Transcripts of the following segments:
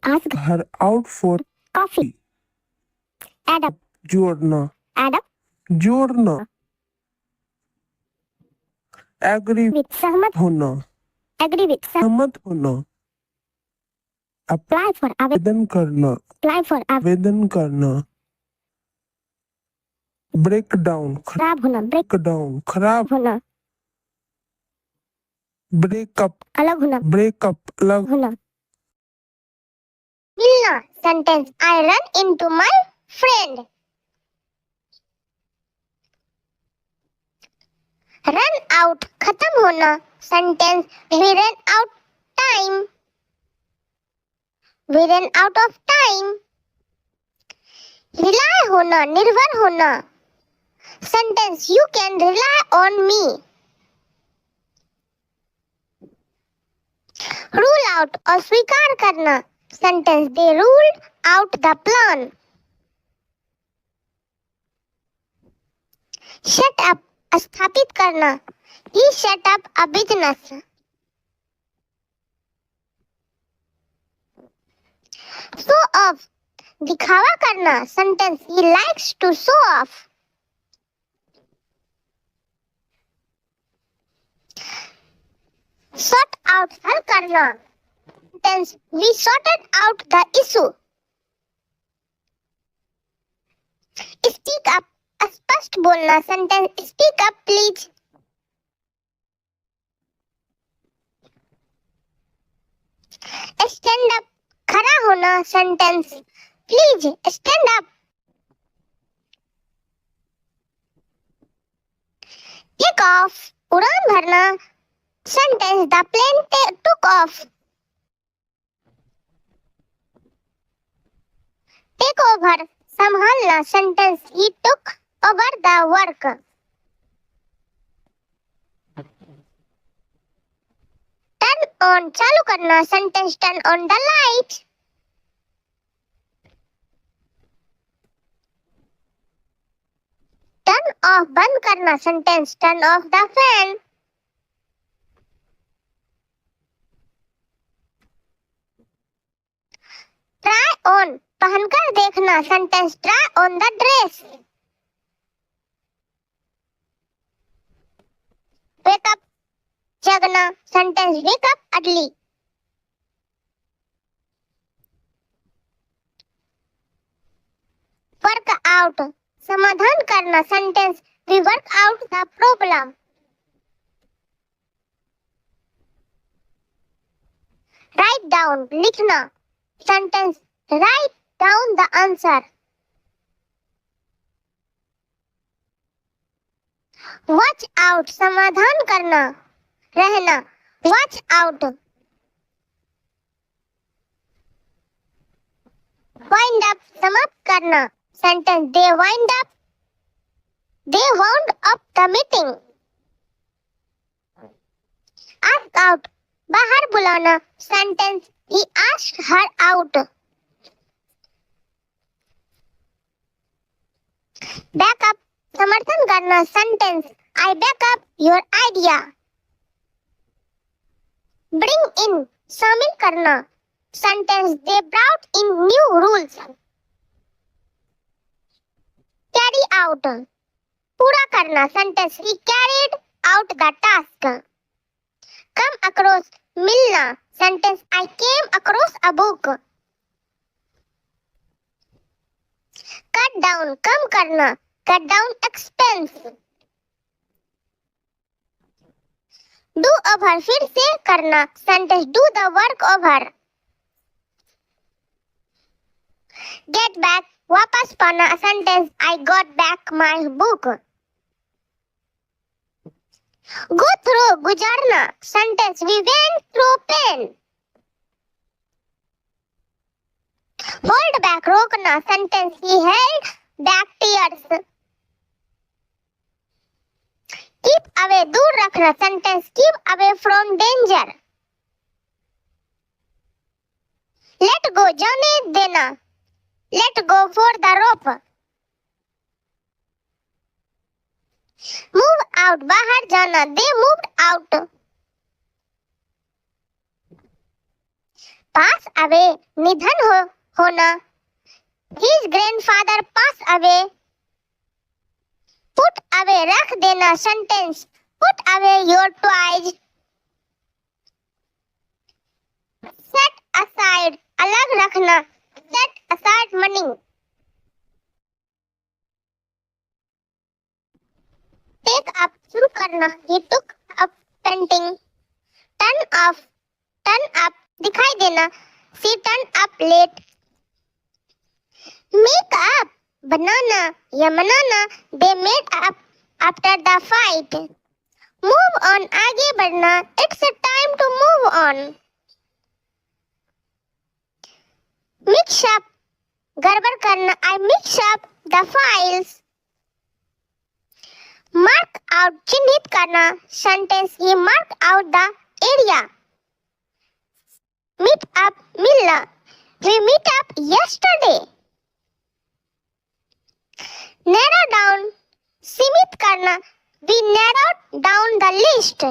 ask her out for coffee. Add up. जोड़ना, Add up. जोड़ना, agree With सहमत. होना, Agree with. सहमत होना, Apply for. आवेदन करना, Apply for. आवेदन करना, ब्रेक डाउन, खराब होना. Break डाउन, खराब, होना. ब्रेकअप, अलग होना. ब्रेकअप, अलग होना. मिलना. Sentence. I run into my friend. Run out. खत्म होना. Sentence. We ran out time. We ran out of time. Rely होना. निर्भर होना. Sentence. You can rely on me. Rule out. अस्वीकार करना. Sentence. They ruled out the plan. Shut up. स्थापित करना. He shut up a business. Show off. दिखावा करना. Sentence. He likes to show off. Sort out. हल करना. Sentence. We sorted out the issue. Speak up. स्पष्ट बोलना. Sentence. Speak up please. Stand up. खड़ा होना. Sentence. Please stand up. Take off. उड़ान भरना. Sentence. The plane took off. Take over. संभालना. Sentence. He took over the work. Turn on. चालू करना. Sentence. Turn on the light. Turn off. बंद करना. Sentence. Turn off the fan. Try on. पहनकर देखना. Sentence. Try on the dress. Wake up. जगना. Sentence. Wake up early. Work out. समाधान करना. Sentence. We work out the problem. Write down. लिखना. Sentence. Write down the answer. Watch out. समाधान करना. रहना. Watch out. Wind up. समाप्त करना. Sentence. They wind up. They wound up the meeting. Ask out. बाहर बुलाना. Sentence. He asked her out. Back up. समर्थन करना. Sentence. I back up your idea. Bring in. शामिल करना. Sentence. They brought in new rules. Carry out. पूरा करना. Sentence. He carried out the task. Come across. मिलना. Sentence. I came across a book. Cut down. कम करना. Cut down expense. Do over. फिर से करना. Sentence. Do the work over. Get back. वापस पाना. Sentence. I got back my book. Go through. गुजारना. Sentence. We went through pain. Hold back. रोकना. Sentence. He held back tears. Keep away. दूर रखना. Sentence. Keep away from danger. Let go. जाने देना. Let go for the rope. Move out. बाहर जाना. They moved out. Pass away निधन होना, his grandfather pass away, put away रख देना, sentence put away your toys, set aside अलग रखना, set aside money, take up शुरू करना, he took up painting, turn up दिखाई देना, she turned up late, make up बनाना या मनाना, they made up after the fight, move on आगे बढ़ना, it's a time to move on, mix up गड़बड़ करना, I mix up the files, mark out चिन्हित करना, sentence he marked out the area, meet up मिलना, we meet up yesterday, narrow down सीमित करना, we narrowed down the list,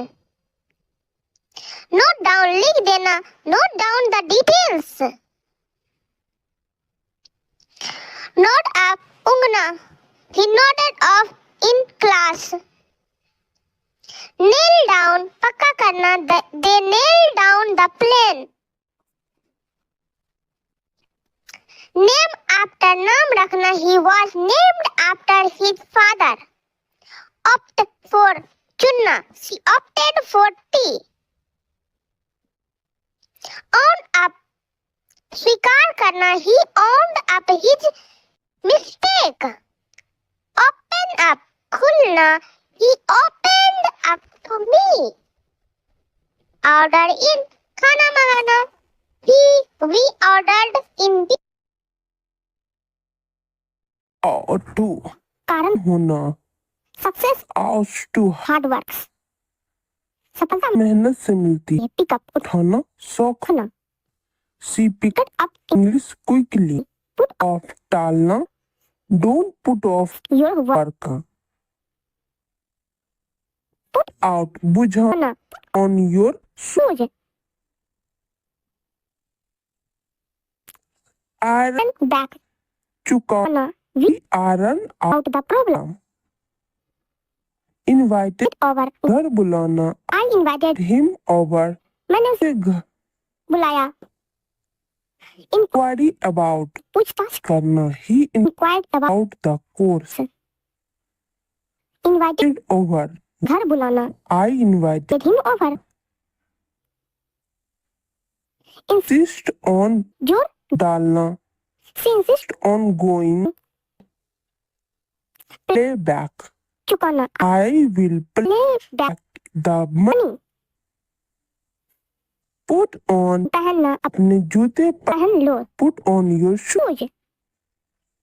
note down लिख देना, note down the details, nod up ऊँगना, he nodded off in class, nail down पक्का करना, they nailed down the plan, name after नाम रखना, he was named after his father, opt for चुनना, she opted for tea, own up स्वीकार करना, he owned up his mistake, open up Khulna, he opened up to me, order in खाना मंगाना, we ordered in the, owe to कारण होना, success out to hard works सफलता मेहनत से मिलती, पिकअप उठाना शौक, उठाना, see pick pick up English quickly, put off टालना, don't put off your work, put out बुझाना, on your shoes iron back चुकाना, we iron out the problem, invited over घर बुलाना, आई इनवाइटेड हिम ओवर मैंने उसे घर, बुलाया, inquiry about पूछताछ करना, he inquired about out the course, invited over घर बुलाना, I invited him over, insist on जोर डालना, insist on going play back, चुकाना, I will play back the money, money put on पहनना, अपने जूते पहन लो, put on your shoe, shoes